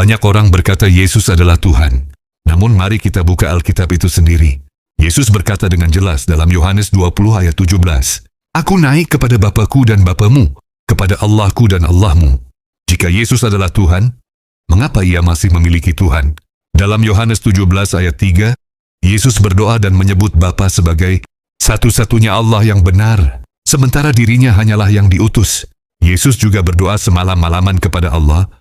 Banyak orang berkata Yesus adalah Tuhan. Namun mari kita buka Alkitab itu sendiri. Yesus berkata dengan jelas dalam Yohanes 20 ayat 17, Aku naik kepada Bapa-Ku dan Bapamu, kepada Allah-Ku dan Allahmu. Jika Yesus adalah Tuhan, mengapa ia masih memiliki Tuhan? Dalam Yohanes 17 ayat 3, Yesus berdoa dan menyebut Bapa sebagai satu-satunya Allah yang benar, sementara dirinya hanyalah yang diutus. Yesus juga berdoa semalam-malaman kepada Allah,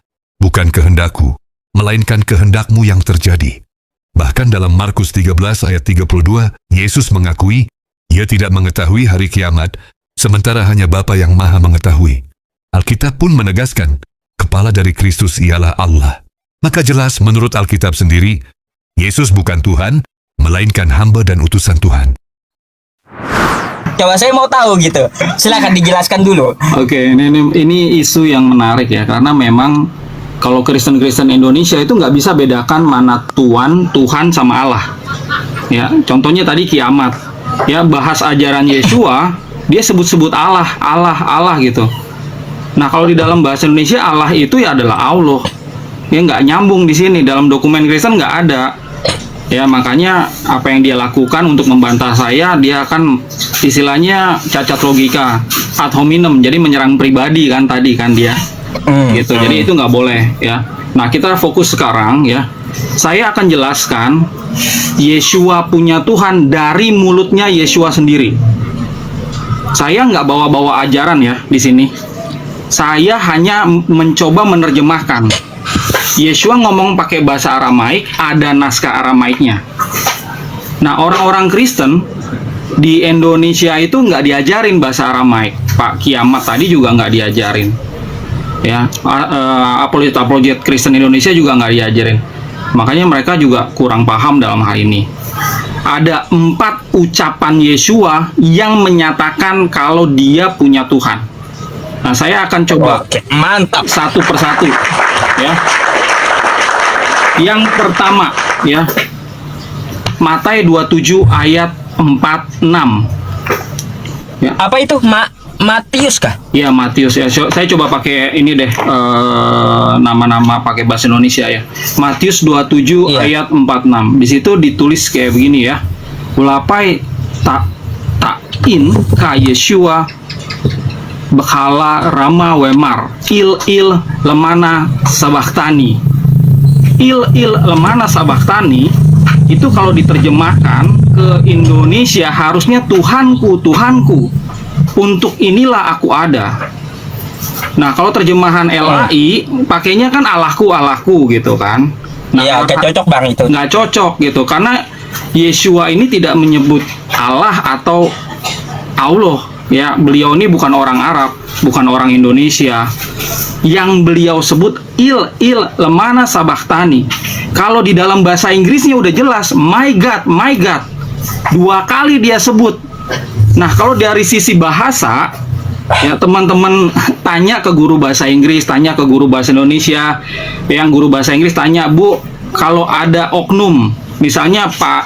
bukan kehendakku, melainkan kehendakmu yang terjadi. Bahkan dalam Markus 13 ayat 32, Yesus mengakui, ia tidak mengetahui hari kiamat, sementara hanya Bapa yang Maha mengetahui. Alkitab pun menegaskan, kepala dari Kristus ialah Allah. Maka jelas menurut Alkitab sendiri, Yesus bukan Tuhan, melainkan hamba dan utusan Tuhan. Coba saya mau tahu gitu. Silakan dijelaskan dulu. Oke, ini isu yang menarik ya, karena memang kalau Kristen-Kristen Indonesia itu nggak bisa bedakan mana Tuhan sama Allah. Ya, contohnya tadi kiamat. Ya, bahas ajaran Yesua, dia sebut-sebut Allah gitu. Nah, kalau di dalam bahasa Indonesia Allah itu ya adalah Allah. Ya nggak nyambung di sini, dalam dokumen Kristen nggak ada. Ya, makanya apa yang dia lakukan untuk membantah saya, dia akan istilahnya cacat logika, ad hominem, jadi menyerang pribadi kan tadi kan dia. Gitu. Jadi itu nggak boleh ya. Nah, kita fokus sekarang ya. Saya akan jelaskan Yesua punya Tuhan dari mulutnya Yesua sendiri. Saya nggak bawa-bawa ajaran ya di sini. Saya hanya mencoba menerjemahkan. Yesua ngomong pakai bahasa Aramaik, ada naskah Aramaiknya. Nah, orang-orang Kristen di Indonesia itu nggak diajarin bahasa Aramaik. Pak Kiamat tadi juga nggak diajarin. Ya, apologet Kristen Indonesia juga nggak diajarin. Makanya mereka juga kurang paham dalam hal ini. Ada 4 ucapan Yesua yang menyatakan kalau dia punya Tuhan. Nah, saya akan coba mantap satu persatu ya. Yang pertama ya, Matius 27 ayat 46 ya. Apa itu? Matius kah? Ya, Matius ya. Saya coba pakai ini deh, nama-nama pakai bahasa Indonesia ya. Matius 27 ayat 46. Di situ ditulis kayak begini ya. Ulapai ta'in ka Yesua bekala rama wemar il lemana sabaktani. Il lemana sabaktani itu kalau diterjemahkan ke Indonesia harusnya Tuhanku, Tuhanku. Untuk inilah aku ada. Nah, kalau terjemahan LAI pakainya kan Allahku, Allahku gitu kan. Nah, iya, nggak cocok bang itu. Nggak cocok gitu, karena Yesua ini tidak menyebut Allah atau Allah. Ya, beliau ini bukan orang Arab, bukan orang Indonesia. Yang beliau sebut il lemana sabaktani. Kalau di dalam bahasa Inggrisnya udah jelas, my God, my God. 2 kali dia sebut. Nah, kalau dari sisi bahasa, ya teman-teman tanya ke guru bahasa Inggris, tanya ke guru bahasa Indonesia. Yang guru bahasa Inggris tanya, Bu, kalau ada oknum, misalnya Pak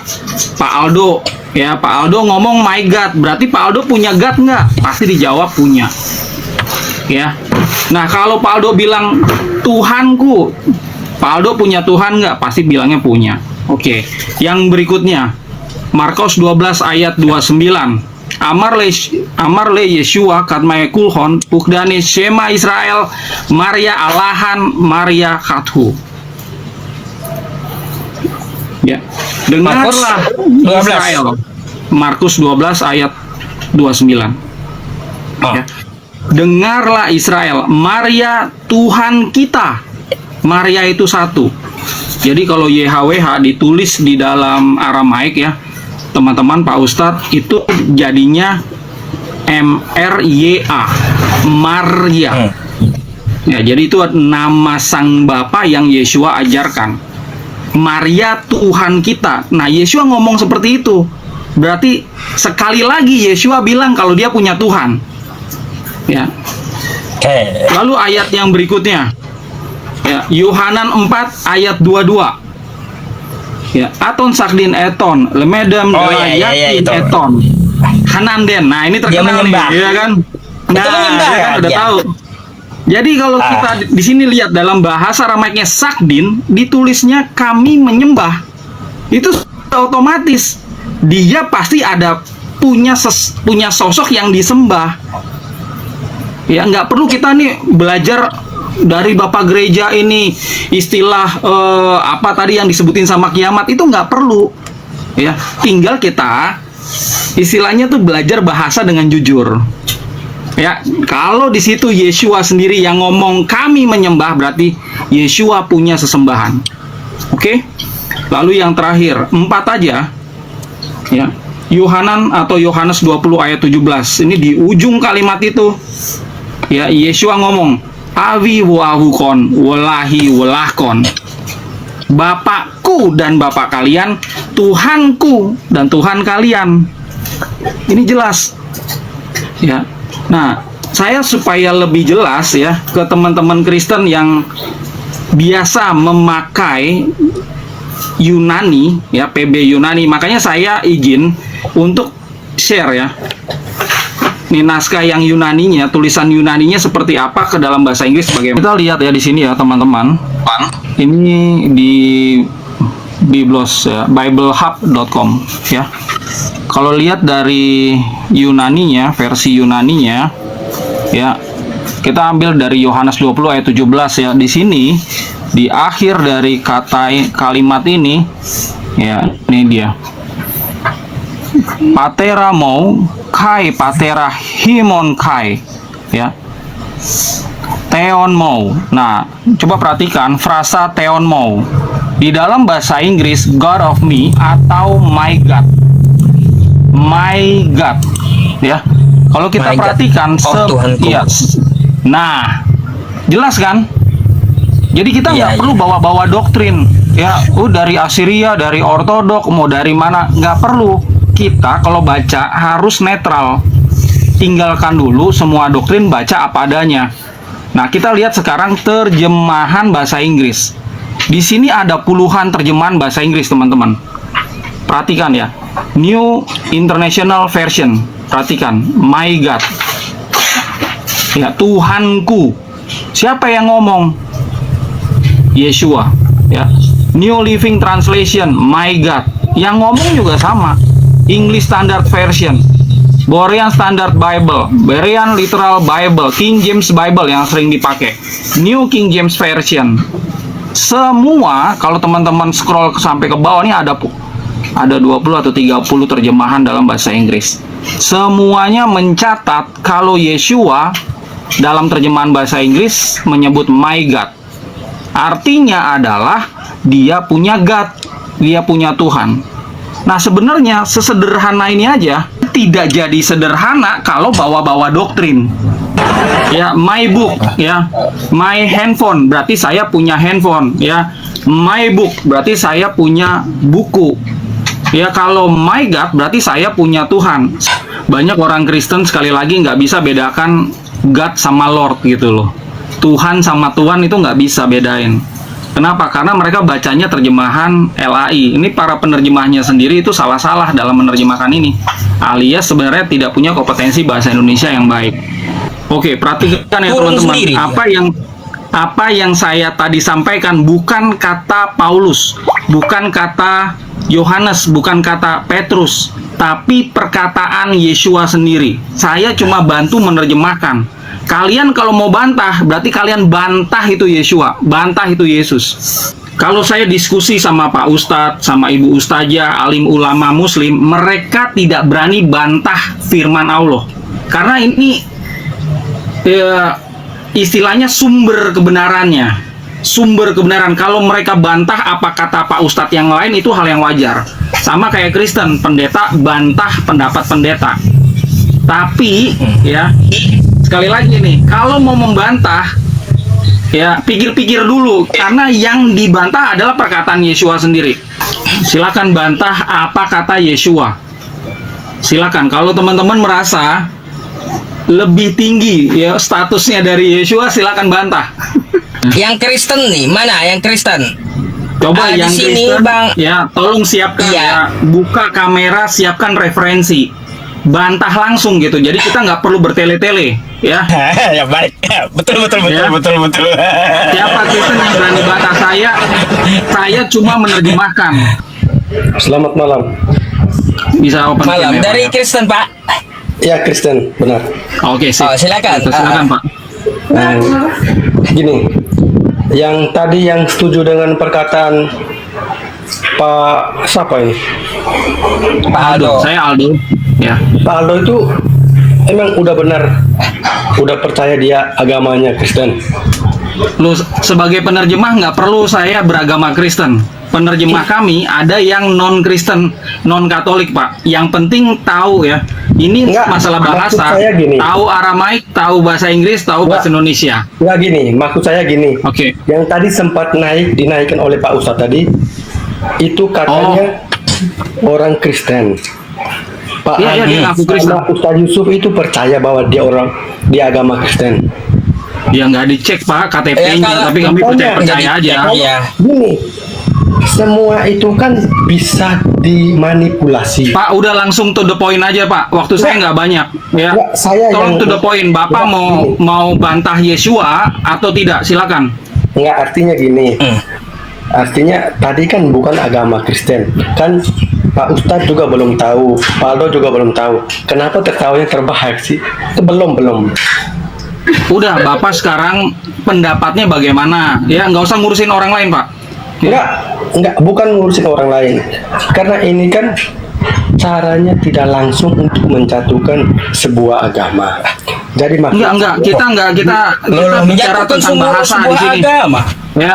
Aldo, ya Pak Aldo ngomong my God, berarti Pak Aldo punya God nggak? Pasti dijawab punya. Ya. Nah, kalau Pak Aldo bilang Tuhanku, Pak Aldo punya Tuhan nggak? Pasti bilangnya punya. Oke. Yang berikutnya, Markus 12 ayat 29. Amarle Yesua katmai kulhon pukdani Shema Israel Maria Alahan Maria Kathu. Ya, dengarlah Israel. Markus 12 ayat 29. Ya. Dengarlah Israel, Maria Tuhan kita. Maria itu satu. Jadi kalau YHWH ditulis di dalam Aramaik ya, teman-teman Pak Ustadz, itu jadinya MRYA, Maria. Ya, jadi itu nama sang Bapa yang Yesua ajarkan. Maria Tuhan kita. Nah, Yesua ngomong seperti itu. Berarti sekali lagi Yesua bilang kalau dia punya Tuhan. Ya. Lalu ayat yang berikutnya. Ya, Yohanan 4 ayat 22. Ya, aton sakdin eton, lemedam yakin eton. Hananden. Nah, ini terkenal nih, ya kan? Nah, ya kan udah tahu. Jadi kalau kita di sini lihat dalam bahasa Aramaiknya sakdin, ditulisnya kami menyembah. Itu otomatis dia pasti ada punya sosok yang disembah. Ya, nggak perlu kita nih belajar dari Bapak Gereja ini istilah apa tadi yang disebutin sama kiamat, itu nggak perlu. Ya, tinggal kita istilahnya tuh belajar bahasa dengan jujur. Ya, kalau di situ Yeshua sendiri yang ngomong kami menyembah, berarti Yeshua punya sesembahan. Oke? Lalu yang terakhir, 4 aja. Ya. Yohanes 20 ayat 17. Ini di ujung kalimat itu. Ya, Yeshua ngomong, Awi wahukon, walahi walahkon. Bapakku dan bapak kalian, Tuhanku dan Tuhan kalian. Ini jelas. Ya. Nah, saya supaya lebih jelas ya ke teman-teman Kristen yang biasa memakai Yunani ya, PB Yunani, makanya saya izin untuk share ya. Ini naskah yang Yunaninya, tulisan Yunaninya seperti apa ke dalam bahasa Inggris bagaimana. Kita lihat ya di sini ya teman-teman. Ini di Biblos ya, biblehub.com ya. Kalau lihat dari Yunaninya, versi Yunaninya ya, kita ambil dari Yohanes 20 ayat 17 ya. Di sini di akhir dari kalimat ini ya, ini dia. Patera mau kai patera himon kai ya. Theon mau. Nah, coba perhatikan frasa theon mau. Di dalam bahasa Inggris God of me atau my God. My God ya. Kalau kita My perhatikan Tuhanku. iya. Nah, jelas kan? Jadi kita nggak perlu bawa-bawa doktrin ya, dari Assyria, dari Ortodok, mau dari mana, nggak perlu. Kita kalau baca harus netral, tinggalkan dulu semua doktrin, baca apa adanya. Nah, kita lihat sekarang terjemahan bahasa Inggris. Di sini ada puluhan terjemahan bahasa Inggris, teman-teman. Perhatikan ya, New International Version. Perhatikan, my God. Ya, Tuhanku. Siapa yang ngomong? Yeshua. Ya, New Living Translation, my God. Yang ngomong juga sama. English Standard Version, Berean Standard Bible, Berean Literal Bible, King James Bible yang sering dipakai, New King James Version. Semua kalau teman-teman scroll sampai ke bawah ini ada 20 atau 30 terjemahan dalam bahasa Inggris. Semuanya mencatat kalau Yeshua dalam terjemahan bahasa Inggris menyebut my God. Artinya adalah dia punya God, dia punya Tuhan. Nah, sebenarnya sesederhana ini aja tidak jadi sederhana kalau bawa-bawa doktrin. Ya, my book ya, my handphone berarti saya punya handphone ya, my book berarti saya punya buku. Ya, kalau my God berarti saya punya Tuhan. Banyak orang Kristen sekali lagi nggak bisa bedakan God sama Lord gitu loh. Tuhan sama Tuhan itu nggak bisa bedain. Kenapa? Karena mereka bacanya terjemahan LAI. Ini para penerjemahnya sendiri itu salah-salah dalam menerjemahkan ini. Alias sebenarnya tidak punya kompetensi bahasa Indonesia yang baik. Oke, perhatikan ya teman-teman. Apa yang saya tadi sampaikan bukan kata Paulus, bukan kata Yohanes, bukan kata Petrus, tapi perkataan Yeshua sendiri. Saya cuma bantu menerjemahkan. Kalian kalau mau bantah, berarti kalian bantah itu Yeshua, bantah itu Yesus. Kalau saya diskusi sama Pak Ustadz, sama Ibu Ustazah, alim ulama Muslim, mereka tidak berani bantah firman Allah. Karena ini istilahnya sumber kebenarannya. Sumber kebenaran. Kalau mereka bantah apa kata Pak Ustadz yang lain, itu hal yang wajar. Sama kayak Kristen, pendeta bantah pendapat pendeta. Tapi ya, sekali lagi nih, kalau mau membantah ya pikir-pikir dulu, karena yang dibantah adalah perkataan Yeshua sendiri. Silakan bantah apa kata Yeshua. Silakan. Kalau teman-teman merasa lebih tinggi ya statusnya dari Yeshua, silakan bantah. Yang Kristen nih, mana yang Kristen? Coba yang di sini, Kristen Bang. ya, tolong siapkan ya, buka kamera, siapkan referensi. bantah langsung gitu. Jadi kita nggak perlu bertele-tele, ya. Ya baik. Betul Ya. betul. Siapa Kristen yang berani bantah saya cuma menerjemahkan. Selamat malam. Bisa open Malam cam ya, dari Pak, ya? Kristen, Pak. Ya Kristen, benar. Oke, sip. Oh, silakan. Silakan, Pak. Gini, yang tadi yang setuju dengan perkataan Pak siapa ini? Pak Aldo. Saya Aldo. Ya. Pak Aldo itu emang udah benar, udah percaya dia agamanya Kristen. Lu sebagai penerjemah nggak perlu saya beragama Kristen. Penerjemah kami ada yang non Kristen, non Katolik, Pak. Yang penting tahu ya. Ini Nggak, masalah maksud bahasa. saya gini. Tahu Aramaik, tahu bahasa Inggris, tahu bahasa Indonesia. Nggak gini, maksud saya gini. Oke. Yang tadi sempat dinaikkan oleh Pak Ustadz tadi, itu katanya orang Kristen. Pak Iya, Adi dia ngaku Kristen. sama Ustadz Yusuf itu percaya bahwa dia agama Kristen. Ya nggak dicek, Pak, KTP-nya, kalau- tapi kami percaya aja. Iya. Gini, semua itu kan bisa dimanipulasi. Pak, udah langsung to the point aja, Pak. Waktu saya nggak banyak, ya. Nggak, saya Tolong yang- to the point. Bapak Nggak, gini. mau bantah Yesua atau tidak? Silakan. Nggak, artinya gini. Artinya tadi kan bukan agama Kristen. Kan Pak Ustadz juga belum tahu, Pak Aldo juga belum tahu. Kenapa tertawanya terbahak sih? Belum. Udah, Bapak sekarang pendapatnya bagaimana? Ya, nggak usah ngurusin orang lain, Pak. Ya. Enggak, bukan ngurusin orang lain. Karena ini kan caranya tidak langsung untuk menjatuhkan sebuah agama. Jadi Enggak, kita bicara Menjatuhkan tentang bahasa di sebuah sini. agama. Ya,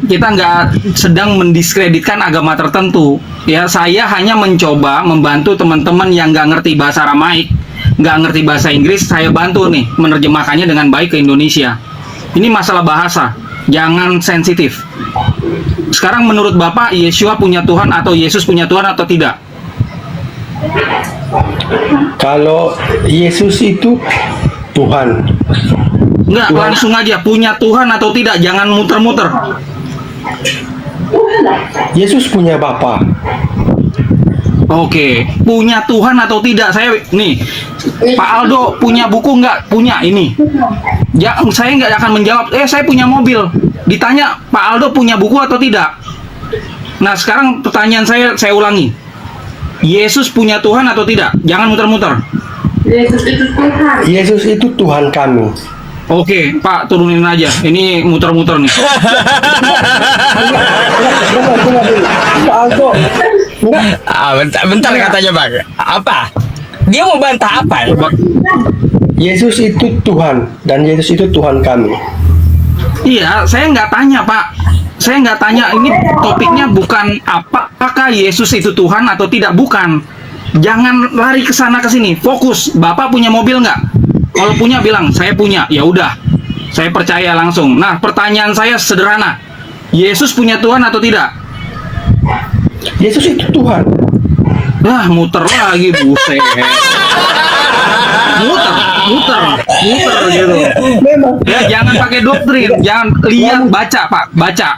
kita nggak sedang mendiskreditkan agama tertentu. Ya, saya hanya mencoba membantu teman-teman yang nggak ngerti bahasa Aramaik, nggak ngerti bahasa Inggris. Saya bantu nih menerjemahkannya dengan baik ke Indonesia. Ini masalah bahasa, jangan sensitif. Sekarang menurut Bapak, Yesua punya Tuhan atau Yesus punya Tuhan atau tidak? Kalau Yesus itu Tuhan, Enggak, langsung aja, punya Tuhan atau tidak, jangan muter-muter. Yesus punya Bapa. Oke, punya Tuhan atau tidak? Saya nih, Pak Aldo punya buku nggak? Punya ini. Ya, saya nggak akan menjawab. Saya punya mobil. Ditanya Pak Aldo punya buku atau tidak? Nah, sekarang pertanyaan saya ulangi. Yesus punya Tuhan atau tidak? Jangan muter-muter. Yesus itu Tuhan kami. Oke, Pak, turunin aja. Ini muter-muter nih. Pak Aldo, enggak. Bentar katanya, Bang. Apa? Dia mau bantah apa? Yesus itu Tuhan dan Yesus itu Tuhan kami. Iya, saya nggak tanya, Pak. Saya nggak tanya. Ini topiknya bukan apakah Yesus itu Tuhan atau tidak. Bukan. Jangan lari ke sana ke sini. Fokus. Bapak punya mobil nggak? Kalau punya bilang, saya punya. Ya udah. Saya percaya langsung. Nah, pertanyaan saya sederhana. Yesus punya Tuhan atau tidak? Yesus itu Tuhan. Nah, muter lagi, buset. Muter gitu. Memang. Ya, jangan pakai doktrin, jangan lihat, baca, Pak, baca.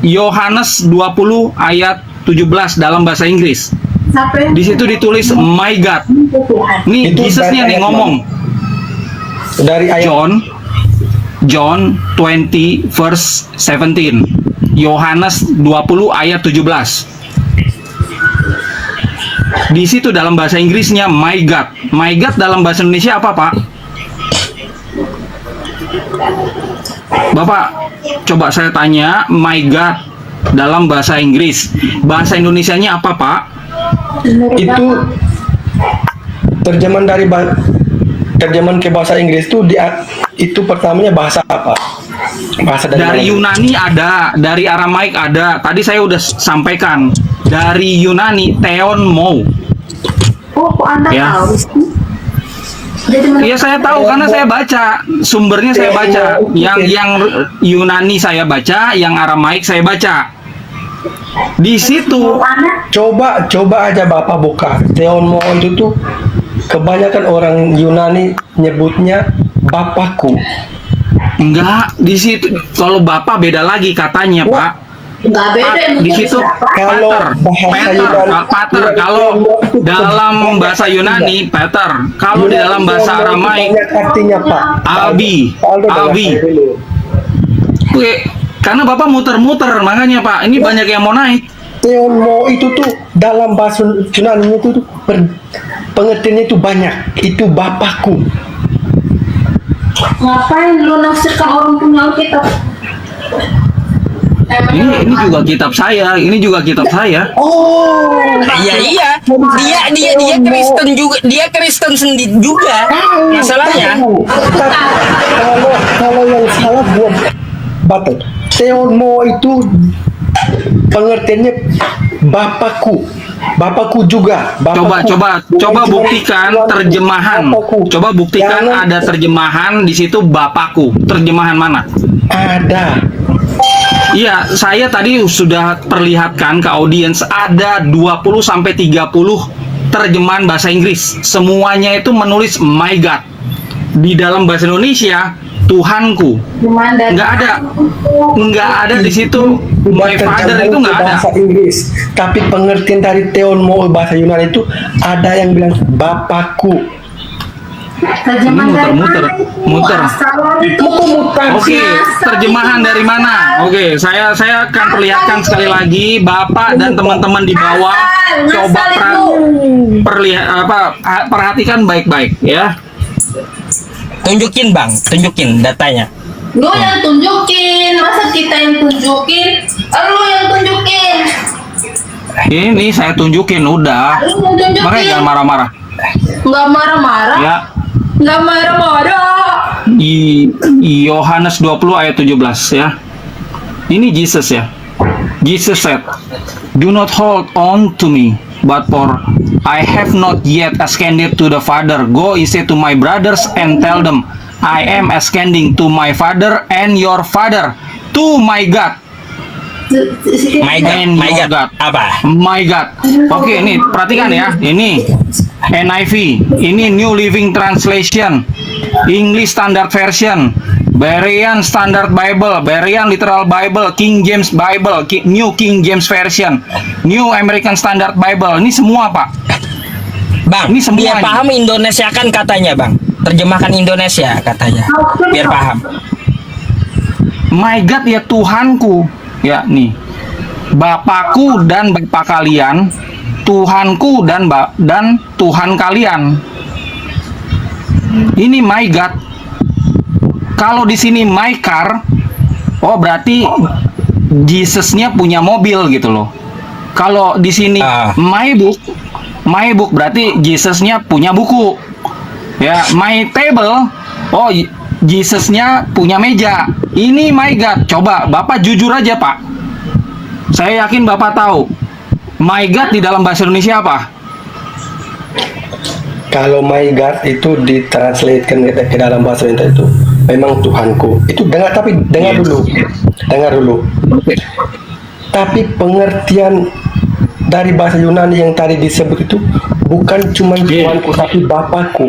Yohanes 20 ayat 17 dalam bahasa Inggris. Di situ ditulis my God. Nih, Itu Jesusnya dari nih ayat ngomong. Dari ayat John 20 verse 17. Yohanes 20 ayat 17. Di situ dalam bahasa Inggrisnya my God. My God dalam bahasa Indonesia apa, Pak? Bapak, coba saya tanya, my God dalam bahasa Inggris. Bahasa Indonesianya apa, Pak? itu terjemahan ke bahasa Inggris itu pertamanya bahasa apa? Bahasa Dari mana? Yunani ada, dari Aramaik ada. Tadi saya udah sampaikan. Dari Yunani theonmo. Oh, kok Anda Ya. tahu sih? Jadi Iya, saya tahu karena saya baca. Sumbernya saya baca. Yang Yunani saya baca, yang Aramaik saya baca. Di situ Anda Coba aja Bapak buka. Theonmo itu tuh kebanyakan orang Yunani nyebutnya Bapakku. enggak, di situ kalau Bapak beda lagi katanya, Pak. Nggak beda Di situ Kalau bahasa Yunani- Pater, kalau dalam bahasa Yunani, Pater, kalau di dalam bahasa Aramaik, banyak artinya Pak. Abi, Aldo dengar Abi. saya dulu. Oke, karena Bapak muter-muter, makanya Pak, ini banyak yang mau naik. Theonmo itu tuh dalam bahasa Yunani itu tuh pengertiannya itu banyak. Itu Bapakku. Ngapain lu nafsirkan orang punya kitab? Ini juga kitab saya, ini juga kitab saya. Oh, Iya. Dia Kristen juga, dia Kristen sendiri juga. Masalahnya. Kalau yang salah gua batal. Theonmo itu pengertiannya Bapakku. Bapakku juga. Bapakku. Coba buktikan terjemahan. Bapakku. Coba buktikan Jangan- ada terjemahan di situ Bapakku. Terjemahan mana? Ada. Iya, saya tadi sudah perlihatkan ke audiens ada 20 sampai 30 terjemahan bahasa Inggris. Semuanya itu menulis my God. Di dalam bahasa Indonesia Tuhanku. Nggak ada di situ my Father itu nggak ada. Bahasa Inggris. Tapi pengertian dari Theonmo bahasa Yunani itu ada yang bilang Bapakku. Terjemahan dari muter. mana? Asal itu. Oke, terjemahan dari mana? Oke, saya akan perlihatkan sekali lagi Bapak dan teman-teman di bawah coba perhatikan baik-baik ya. Tunjukin Bang, tunjukin datanya. Lu yang tunjukin, masa kita yang tunjukin? Lu yang tunjukin. Ini saya tunjukin udah. Lu yang tunjukin. Makanya jangan marah-marah. Nggak marah-marah. Ya. Nggak marah-marah. Di Yohanes 20 ayat 17 ya. Ini Jesus ya. Jesus said, "Do not hold on to me, but for I have not yet ascended to the Father. Go instead to my brothers and tell them, I am ascending to my Father and your Father, to my God." My God. Apa? My God. Oke, ini perhatikan ya. Ini NIV, ini New Living Translation, English Standard Version, Berean Standard Bible, Berean Literal Bible, King James Bible, New King James Version, New American Standard Bible. Ini semua, Pak. Bang, Ini semuanya. biar paham Indonesia kan katanya Bang. Terjemahkan Indonesia katanya. Biar paham. My God ya Tuhanku. Ya, nih. Bapakku dan Bapak kalian, Tuhanku dan Tuhan kalian. Ini my God. Kalau di sini my car, oh berarti Jesusnya punya mobil gitu loh. Kalau di sini my book berarti Jesusnya punya buku. Ya, my table, oh Jesusnya punya meja. Ini my God. Coba Bapak jujur aja Pak. Saya yakin Bapak tahu my God di dalam bahasa Indonesia apa? Kalau my God itu ditranslatekan ke dalam bahasa Indonesia itu memang Tuhanku. Itu dengar, tapi dengar dulu. Dengar dulu. Tapi pengertian dari bahasa Yunani yang tadi disebut itu bukan cuma Tuhanku tapi Bapakku.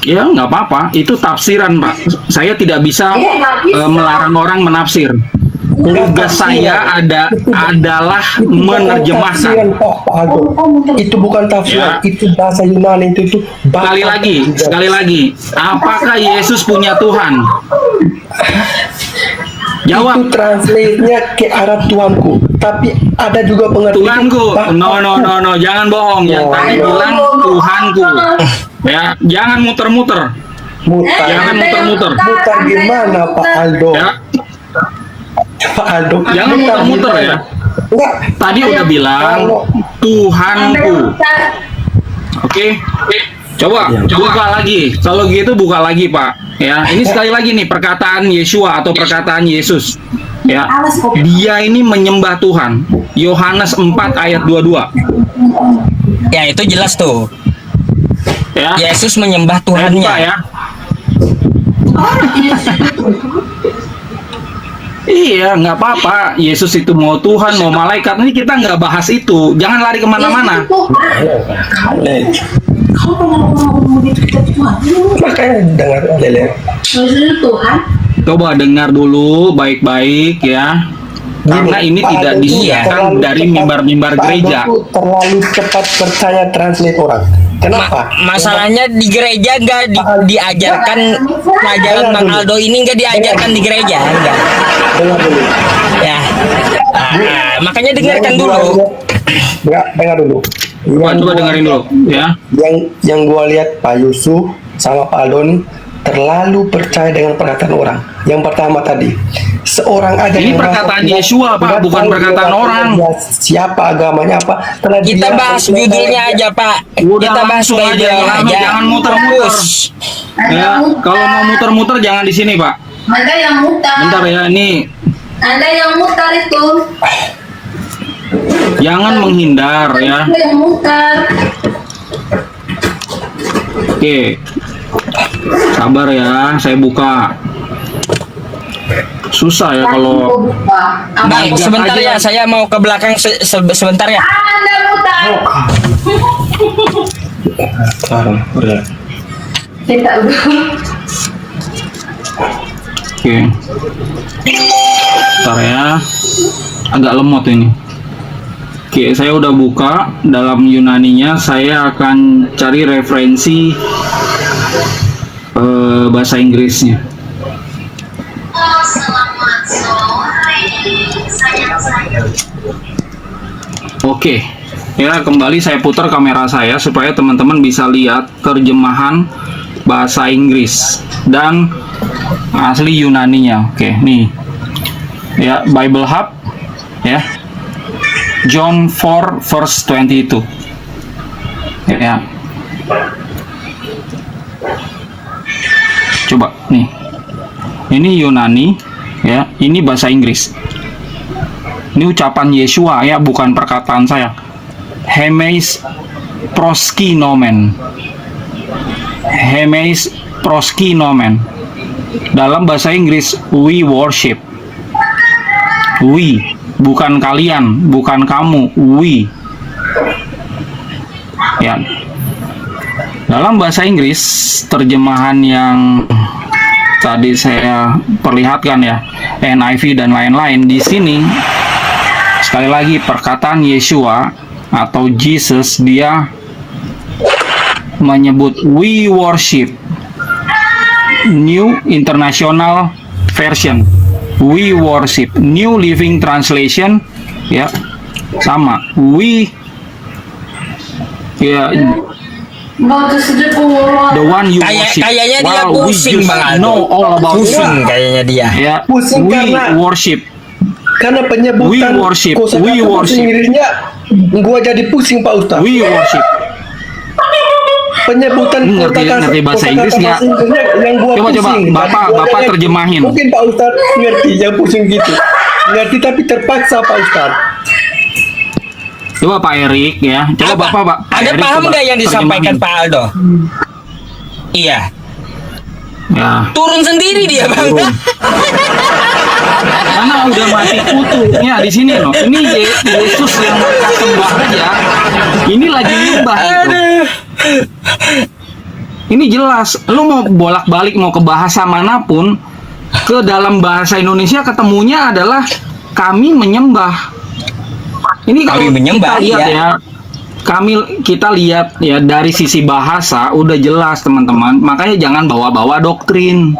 Ya nggak apa-apa, itu tafsiran Pak. Saya tidak bisa melarang orang menafsir. Tugas saya adalah menerjemahkan. Pak Aldo. Itu bukan tafsiran, Ya. itu bahasa Yunani itu Sekali lagi, apakah Yesus punya Tuhan? Jawab. Itu translate-nya ke arah Tuhanku, tapi ada juga pengertian Tuhanku. No, jangan bohong. Yang tadi bilang Tuhanku. Ya, jangan muter-muter. Mutar. Jangan muter-muter. Mutar gimana Pak Aldo? Ya, Pak Aldo. jangan muter-muter ya. Enggak. Tadi udah bilang Tuhanku. Oke. Coba buka lagi. Kalau gitu buka lagi, Pak. Ya, ini sekali lagi nih perkataan Yeshua atau perkataan Yesus. Ya. Dia ini menyembah Tuhan. Yohanes 4 ayat 22. Ya itu jelas tuh. Ya. Yesus menyembah Buka Tuhannya. ya. Iya, nggak apa-apa. Yesus itu mau Tuhan, mau malaikat. Ini kita nggak bahas itu. Jangan lari kemana-mana. Kamu pernah ngomong gitu kita Tuhan? Makanya dengar Lele. Maksudnya Tuhan? Coba dengar dulu baik-baik ya. karena ini Pak tidak Aldo disiarkan terlalu dari cepat- mimbar-mimbar Pak Aldo gereja. tuh terlalu cepat percaya translate orang. Kenapa? Masalahnya di gereja nggak diajarkan pelajaran Bang Aldo ini, nggak diajarkan di gereja, enggak. Dengar dulu. Ya. Makanya dengarkan dulu. Dengar dulu. Coba dengerin dulu ya. Yang gua lihat Pak Yusuf sama Pak Aldo nih terlalu percaya dengan perkataan orang. Yang pertama tadi, seorang aja Ini yang perkataan masuk, Yesua, Pak, nggak bukan tahu perkataan dia orang. Siapa agamanya apa? Telah Kita dia- bahas judulnya aja, Pak. Udah Kita bahas langsung aja, Bible aja. jangan muter-muter. Terus. Ada Ya, mutar. kalau mau muter-muter jangan di sini, Pak. Ada yang mutar. Bentar ya, ini Ada yang mutar itu. jangan menghindar ya. Ada yang mutar. Oke. Sabar ya, saya buka. Susah ya kalau Bang, Lihat sebentar aja. ya, saya mau ke belakang sebentar ya. Anda mutar. Udah. Kita udah. Oke. Bentar ya. Agak lemot ini. Oke, saya udah buka. Dalam Yunaninya saya akan cari referensi bahasa Inggrisnya. Selamat sore, sayang-sayang. Oke. Ya, kembali saya putar kamera saya supaya teman-teman bisa lihat terjemahan bahasa Inggris dan asli Yunaninya. Oke, nih. Ya, Bible Hub ya. John 4 verse 22. Ya. Coba nih. Ini Yunani ya, ini bahasa Inggris. Ini ucapan Yesua ya, bukan perkataan saya. Hemeis proskinomen. Hemeis proskinomen. Dalam bahasa Inggris, we worship. We, bukan kalian, bukan kamu, we. Ya. Dalam bahasa Inggris, terjemahan yang tadi saya perlihatkan ya, NIV dan lain-lain, di sini sekali lagi perkataan Yesua atau Jesus, dia menyebut we worship. New International Version, we worship. New Living Translation ya sama, we ya, Mau tersedekah. the one you worship. Kayaknya dia While we pusing, just Bang Aldo. know all about Pusing you. kayaknya dia. Ya, Pusing we karena- worship. Karena penyebutan We worship, kosakata we bahasa worship. Inggrisnya gua jadi pusing Pak Ustaz. We worship. Penyebutan Ngerti bahasa Inggris nggak? Inggrisnya yang gua Coba, pusing. Bapak terjemahin. Mungkin Pak Ustaz ngerti yang pusing gitu. Ngerti tapi terpaksa Pak Ustaz. Coba Pak Erik ya. Coba Pak Anda Erik, paham coba nggak yang disampaikan terjemahin. Pak Aldo? Iya. Ya. Turun sendiri dia, Bang. Turun. Karena udah mati kutunya di sini loh. Ini Yesus yang mereka sembah aja. Ini lagi nyembah gitu. Ini jelas. Lu mau bolak-balik mau ke bahasa manapun, ke dalam bahasa Indonesia ketemunya adalah kami menyembah. Ini kalau Kami menyembah, kita lihat iya. kita lihat ya dari sisi bahasa udah jelas teman-teman. Makanya jangan bawa-bawa doktrin.